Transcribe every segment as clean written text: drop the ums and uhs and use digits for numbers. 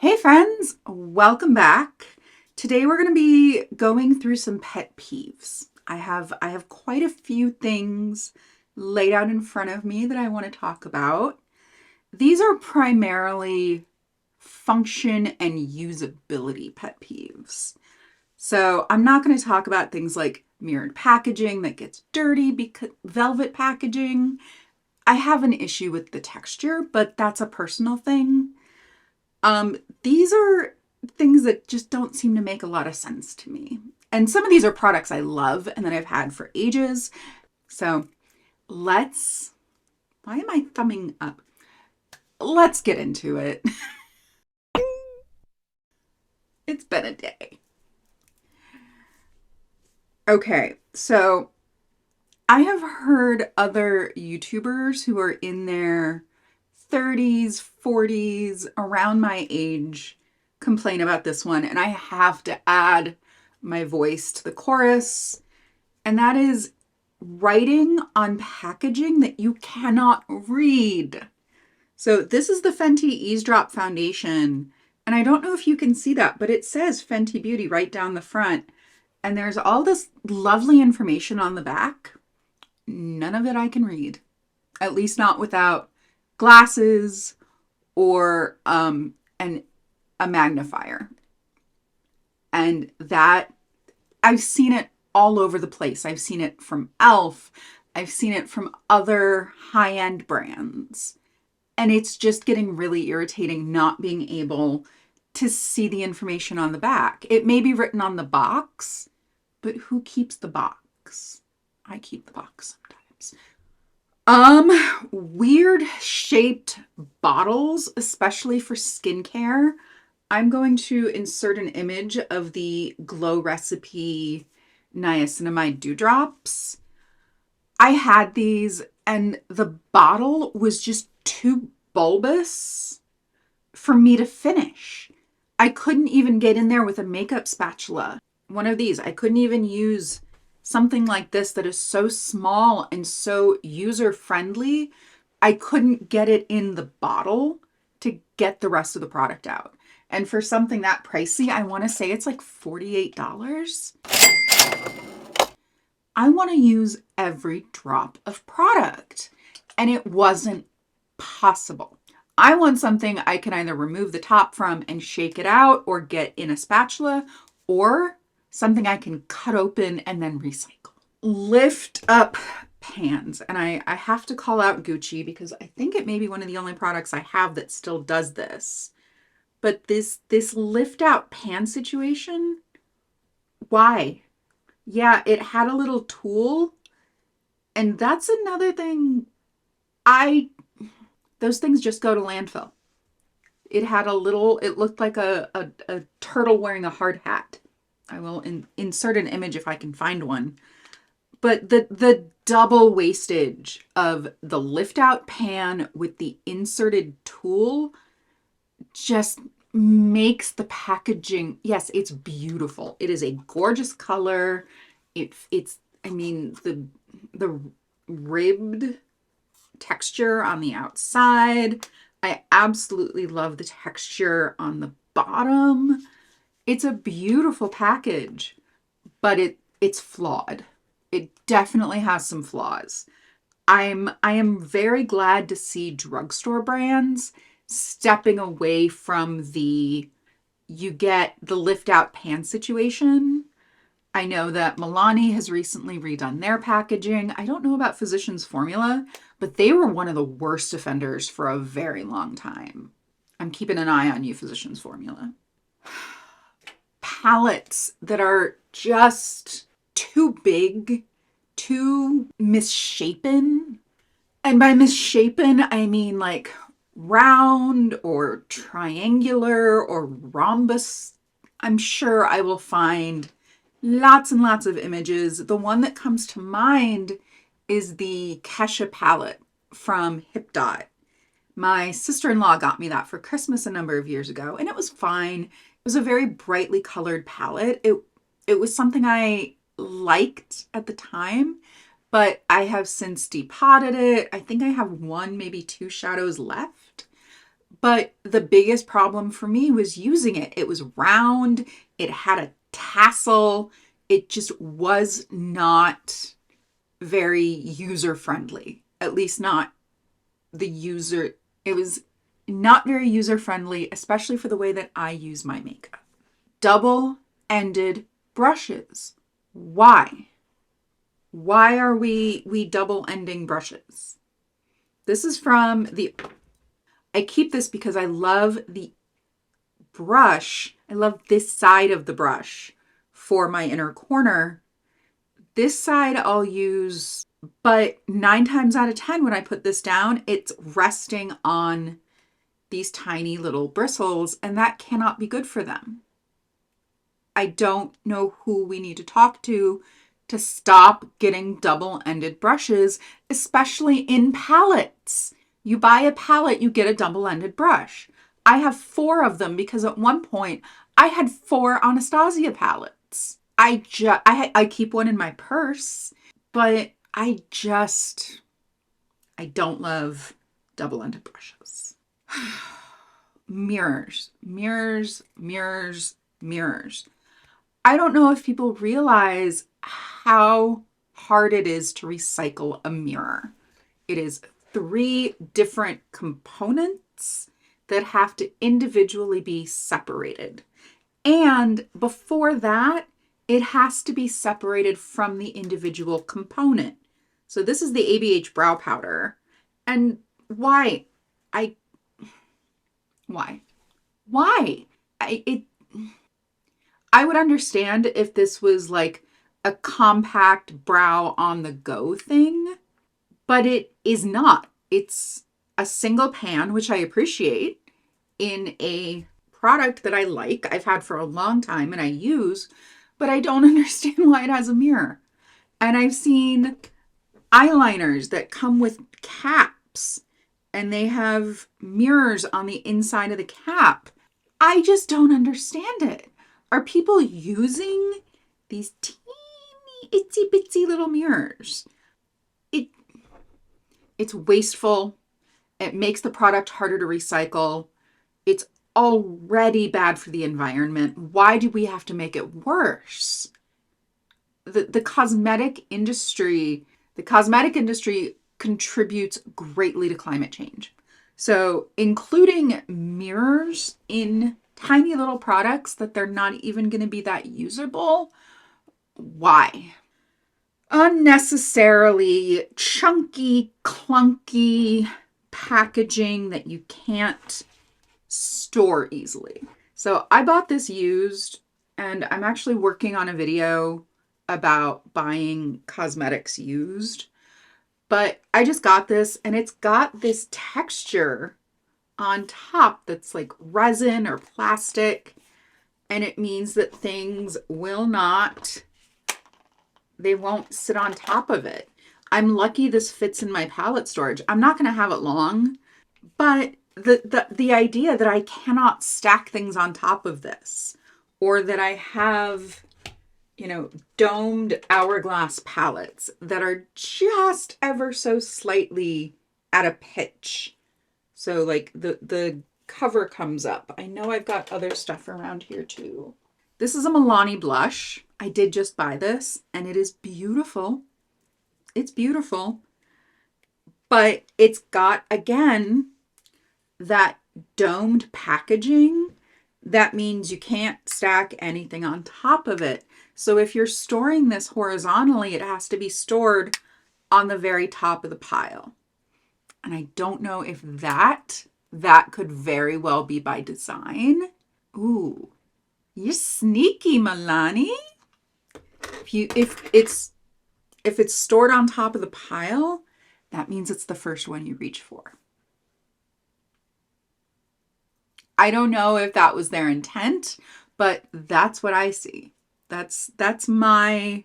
Hey friends, welcome back. Today we're going to be going through some pet peeves. I have quite a few things laid out in front of me that I want to talk about. These are primarily function and usability pet peeves. So, I'm not going to talk about things like mirrored packaging that gets dirty because velvet packaging. I have an issue with the texture, but that's a personal thing. These are things that just don't seem to make a lot of sense to me. And some of these are products I love and that I've had for ages. So let's, why am I thumbing up? Let's get into it. It's been a day. Okay, so I have heard other YouTubers who are in their 30s, 40s, around my age complain about this one, and I have to add my voice to the chorus, and that is writing on packaging that you cannot read. So this is the Fenty Eavesdrop Foundation, and I don't know if you can see that, but it says Fenty Beauty right down the front, and there's all this lovely information on the back. None of it I can read, at least not without glasses or a magnifier. And that I've seen it all over the place. I've seen it from Elf. I've seen it from other high-end brands. And it's just getting really irritating not being able to see the information on the back. It may be written on the box, but who keeps the box? I keep the box sometimes. Weird shaped bottles, especially for skincare. I'm going to insert an image of the Glow Recipe niacinamide dewdrops. I had these and the bottle was just too bulbous for me to finish. I couldn't even get in there with a makeup spatula. One of these, I couldn't even use something like this that is so small and so user-friendly. I couldn't get it in the bottle to get the rest of the product out. And for something that pricey, I want to say it's like $48. I want to use every drop of product, and it wasn't possible. I want something I can either remove the top from and shake it out or get in a spatula, or something I can cut open and then recycle. Lift up pans. And I have to call out Gucci because I think it may be one of the only products I have that still does this. But this lift out pan situation, why? Yeah, it had a little tool. And that's another thing. Those things just go to landfill. It had a little, it looked like a turtle wearing a hard hat. I will insert an image if I can find one. But the double wastage of the lift out pan with the inserted tool just makes the packaging, yes, it's beautiful. It is a gorgeous color. It's I mean the ribbed texture on the outside. I absolutely love the texture on the bottom. It's a beautiful package, but it's flawed. It definitely has some flaws. I am very glad to see drugstore brands stepping away from the you get the lift out pan situation. I know that Milani has recently redone their packaging. I don't know about Physicians Formula, but they were one of the worst offenders for a very long time. I'm keeping an eye on you, Physicians Formula. Palettes that are just too big, too misshapen. And by misshapen, I mean like round or triangular or rhombus. I'm sure I will find lots and lots of images. The one that comes to mind is the Kesha palette from Hip Dot. My sister-in-law got me that for Christmas a number of years ago, and it was fine. It was a very brightly colored palette. It was something I liked at the time, but I have since depotted it. I think I have one, maybe two shadows left. But the biggest problem for me was using it. It was round, it had a tassel, it just was not very user friendly. At least not the user, it was not very user friendly, especially for the way that I use my makeup. Double-ended brushes. Why? Why are we double-ending brushes? This is from the, I keep this because I love the brush. I love this side of the brush for my inner corner. This side I'll use, but 9 times out of 10 when I put this down, it's resting on these tiny little bristles, and that cannot be good for them. I don't know who we need to talk to stop getting double-ended brushes, especially in palettes. You buy a palette, you get a double-ended brush. I have 4 of them because at one point I had 4 Anastasia palettes. I keep one in my purse, but I don't love double-ended brushes. Mirrors, mirrors, mirrors, mirrors. I don't know if people realize how hard it is to recycle a mirror. It is 3 different components that have to individually be separated. And before that, it has to be separated from the individual component. So this is the ABH brow powder. And why? Why? I would understand if this was like a compact brow on the go thing, but it is not. It's a single pan, which I appreciate, in a product that I like, I've had for a long time and I use, but I don't understand why it has a mirror. And I've seen eyeliners that come with caps and they have mirrors on the inside of the cap. I just don't understand it. Are people using these teeny itsy bitsy little mirrors? It's wasteful. It makes the product harder to recycle. It's already bad for the environment. Why do we have to make it worse? The cosmetic industry contributes greatly to climate change. So including mirrors in tiny little products that they're not even going to be that usable, why? Unnecessarily chunky, clunky packaging that you can't store easily. So I bought this used, and I'm actually working on a video about buying cosmetics used. But I just got this, and it's got this texture on top that's like resin or plastic, and it means that things they won't sit on top of it. I'm lucky this fits in my palette storage. I'm not going to have it long, but the idea that I cannot stack things on top of this, or that I have, domed hourglass palettes that are just ever so slightly at a pitch. So like the cover comes up. I know I've got other stuff around here too. This is a Milani blush. I did just buy this and it is beautiful. It's beautiful. But it's got, again, that domed packaging. That means you can't stack anything on top of it. So if you're storing this horizontally, it has to be stored on the very top of the pile. And I don't know if that could very well be by design. Ooh, you're sneaky, Milani. If it's stored on top of the pile, that means it's the first one you reach for. I don't know if that was their intent, but that's what I see. That's my,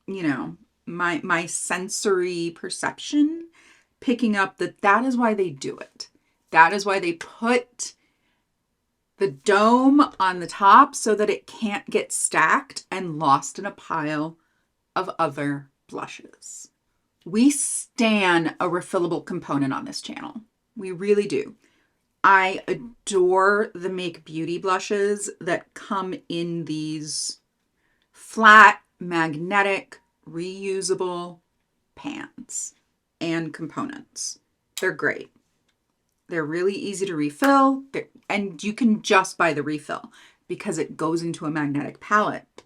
my sensory perception picking up that is why they do it. That is why they put the dome on the top so that it can't get stacked and lost in a pile of other blushes. We stan a refillable component on this channel. We really do. I adore the Make Beauty blushes that come in these flat, magnetic, reusable pans and components. They're great. They're really easy to refill, and you can just buy the refill because it goes into a magnetic palette.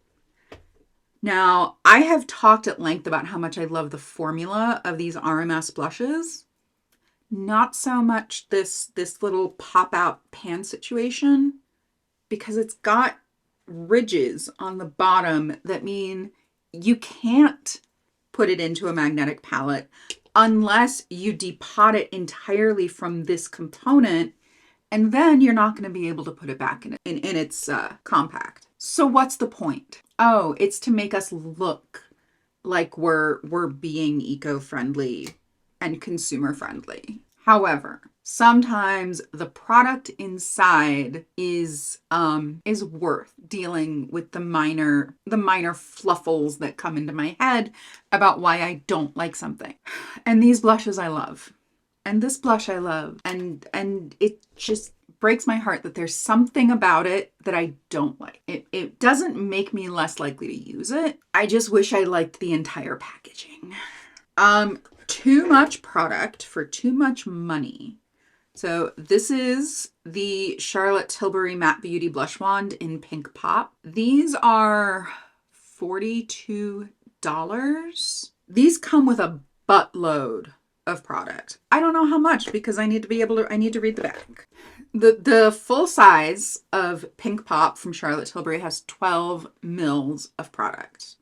Now, I have talked at length about how much I love the formula of these RMS blushes. Not so much this little pop-out pan situation, because it's got ridges on the bottom that mean you can't put it into a magnetic palette unless you depot it entirely from this component, and then you're not going to be able to put it back in its compact. So what's the point? Oh, it's to make us look like we're being eco-friendly and consumer-friendly. However, sometimes the product inside is worth dealing with the minor fluffles that come into my head about why I don't like something. And these blushes I love. And this blush I love. And it just breaks my heart that there's something about it that I don't like. It doesn't make me less likely to use it. I just wish I liked the entire packaging. Too much product for too much money. So this is the Charlotte Tilbury Matte Beauty Blush Wand in Pink Pop. These are $42. These come with a buttload of product. I don't know how much because I need to read the back. The full size of Pink Pop from Charlotte Tilbury has 12 mils of product.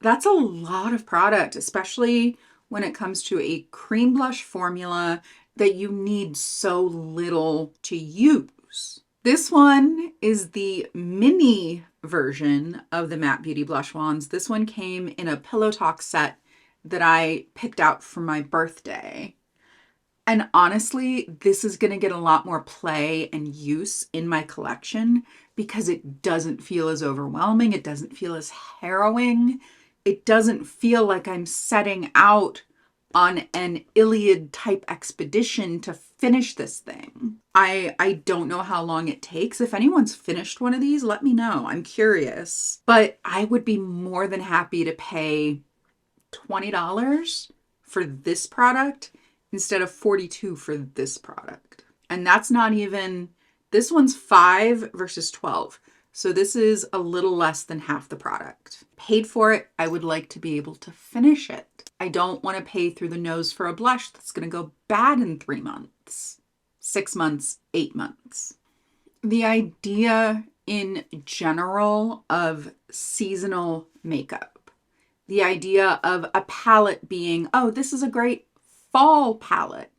That's a lot of product, especially when it comes to a cream blush formula that you need so little to use. This one is the mini version of the Matte Beauty Blush Wands. This one came in a Pillow Talk set that I picked out for my birthday. And honestly, this is going to get a lot more play and use in my collection because it doesn't feel as overwhelming. It doesn't feel as harrowing. It doesn't feel like I'm setting out on an Iliad type expedition to finish this thing. I don't know how long it takes. If anyone's finished one of these, let me know. I'm curious. But I would be more than happy to pay $20 for this product instead of $42 for this product. And that's not even, this one's 5 versus 12. So this is a little less than half the product. Paid for it, I would like to be able to finish it. I don't want to pay through the nose for a blush that's going to go bad in 3 months, 6 months, 8 months. The idea in general of seasonal makeup, the idea of a palette being, oh, this is a great fall palette.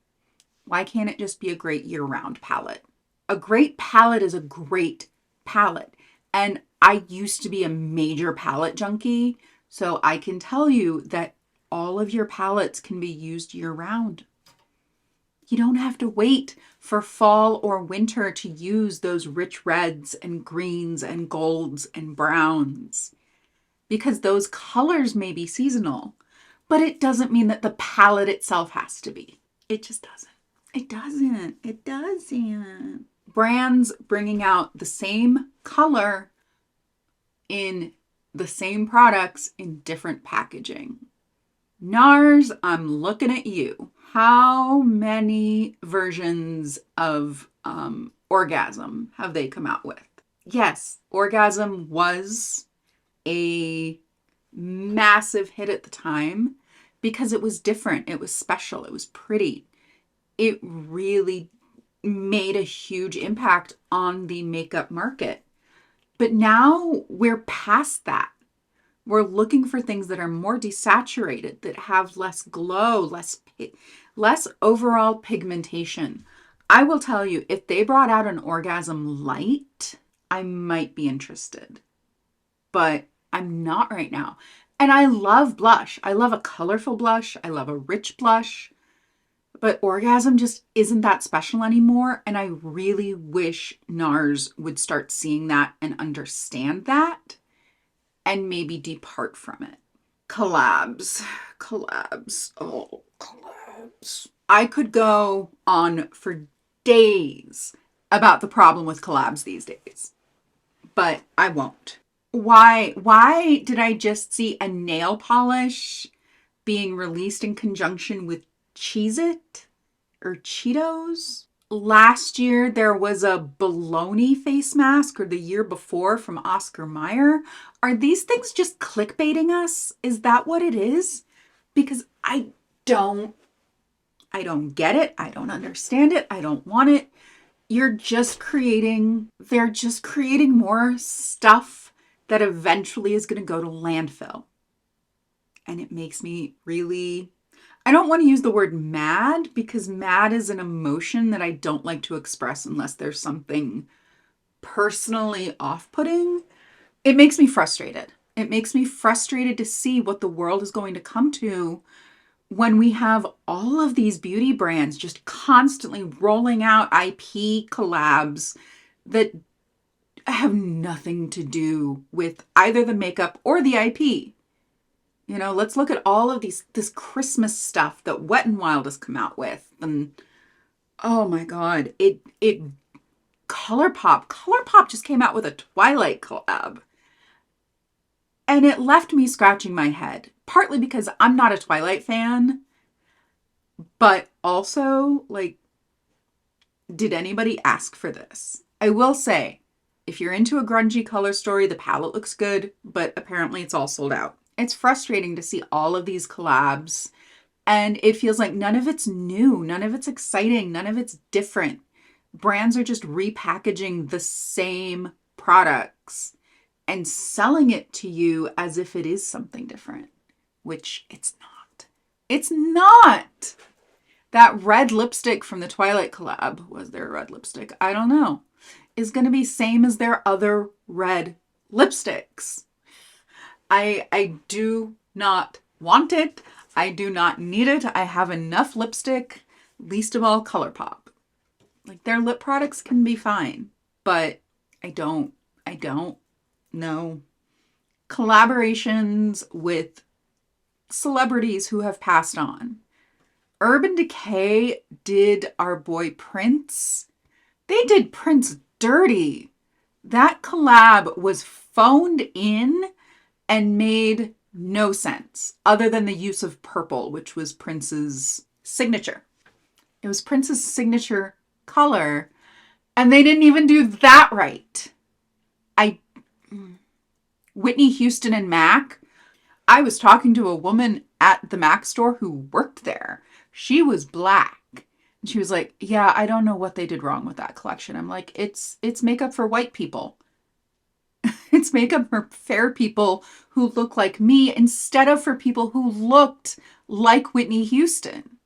Why can't it just be a great year-round palette? A great palette is a great palette. And I used to be a major palette junkie, so I can tell you that all of your palettes can be used year-round. You don't have to wait for fall or winter to use those rich reds and greens and golds and browns, because those colors may be seasonal, but it doesn't mean that the palette itself has to be. It just doesn't. It doesn't. It doesn't. Brands bringing out the same color in the same products in different packaging. NARS, I'm looking at you. How many versions of Orgasm have they come out with? Yes, Orgasm was a massive hit at the time because it was different. It was special. It was pretty. It really made a huge impact on the makeup market. But now we're past that. We're looking for things that are more desaturated, that have less glow, less overall pigmentation. I will tell you, if they brought out an Orgasm Light, I might be interested. But I'm not right now. And I love blush. I love a colorful blush. I love a rich blush. But Orgasm just isn't that special anymore. And I really wish NARS would start seeing that and understand that and maybe depart from it. Collabs. Oh, collabs. I could go on for days about the problem with collabs these days, but I won't. Why did I just see a nail polish being released in conjunction with Cheez-It or Cheetos? Last year there was a bologna face mask, or the year before, from Oscar Mayer. Are these things just clickbaiting us? Is that what it is? Because don't I don't get it. I don't understand it. I don't want it. They're just creating more stuff that eventually is going to go to landfill. And it makes me really, I don't want to use the word mad, because mad is an emotion that I don't like to express unless there's something personally off-putting. It makes me frustrated. It makes me frustrated to see what the world is going to come to when we have all of these beauty brands just constantly rolling out IP collabs that have nothing to do with either the makeup or the IP. You know, let's look at all of this Christmas stuff that Wet n Wild has come out with. And oh my God, ColourPop just came out with a Twilight collab. And it left me scratching my head, partly because I'm not a Twilight fan, but also, like, did anybody ask for this? I will say, if you're into a grungy color story, the palette looks good, but apparently it's all sold out. It's frustrating to see all of these collabs, and it feels like none of it's new, none of it's exciting, none of it's different. Brands are just repackaging the same products and selling it to you as if it is something different, which it's not. It's not. That red lipstick from the Twilight collab, was there a red lipstick? I don't know, is going to be same as their other red lipsticks. I do not want it. I do not need it. I have enough lipstick, least of all ColourPop. Like, their lip products can be fine, but I don't know. Collaborations with celebrities who have passed on. Urban Decay did our boy Prince. They did Prince dirty. That collab was phoned in and made no sense, other than the use of purple, which was Prince's signature. It was Prince's signature color, and they didn't even do that right. Whitney Houston and MAC. I was talking to a woman at the MAC store who worked there. She was Black. And she was like, yeah, I don't know what they did wrong with that collection. I'm like, it's makeup for white people. It's makeup for fair people who look like me, instead of for people who looked like Whitney Houston.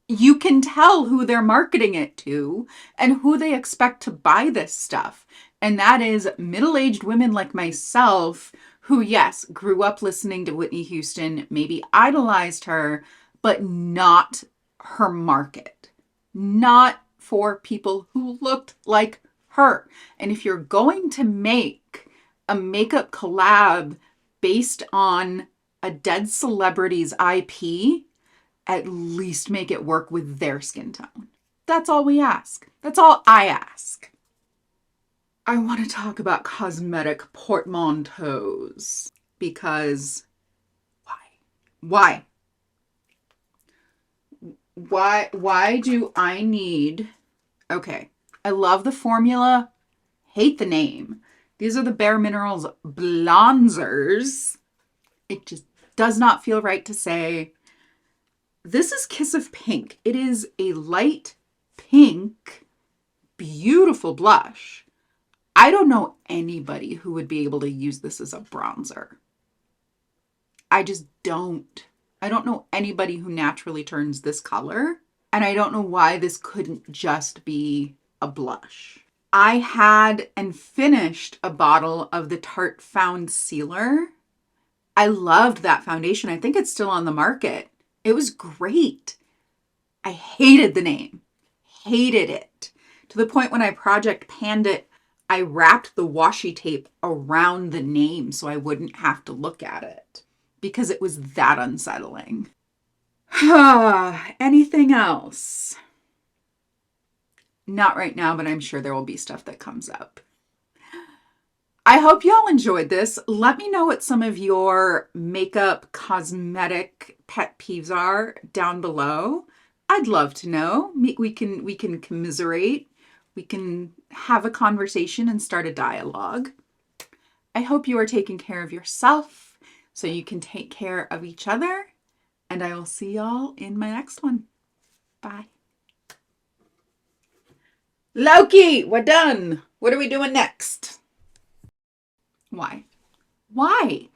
You can tell who they're marketing it to and who they expect to buy this stuff. And that is middle-aged women like myself who, yes, grew up listening to Whitney Houston, maybe idolized her, but not her market. Not for people who looked like her. And if you're going to make a makeup collab based on a dead celebrity's IP, at least make it work with their skin tone. That's all we ask. That's all I ask. I want to talk about cosmetic portmanteaus, because why? Why do I need... Okay, I love the formula, hate the name. These are the Bare Minerals Bronzers. It just does not feel right to say. This is Kiss of Pink. It is a light pink, beautiful blush. I don't know anybody who would be able to use this as a bronzer. I just don't. I don't know anybody who naturally turns this color. And I don't know why this couldn't just be a blush. I had and finished a bottle of the Tarte Found Sealer. I loved that foundation. I think it's still on the market. It was great. I hated the name. Hated it. To the point when I project panned it, I wrapped the washi tape around the name so I wouldn't have to look at it, because it was that unsettling. Anything else? Not right now, but I'm sure there will be stuff that comes up. I hope y'all enjoyed this. Let me know what some of your makeup, cosmetic pet peeves are down below. I'd love to know. We can commiserate. We can have a conversation and start a dialogue. I hope you are taking care of yourself so you can take care of each other. And I will see y'all in my next one. Bye. Loki, we're done. What are we doing next? Why? Why?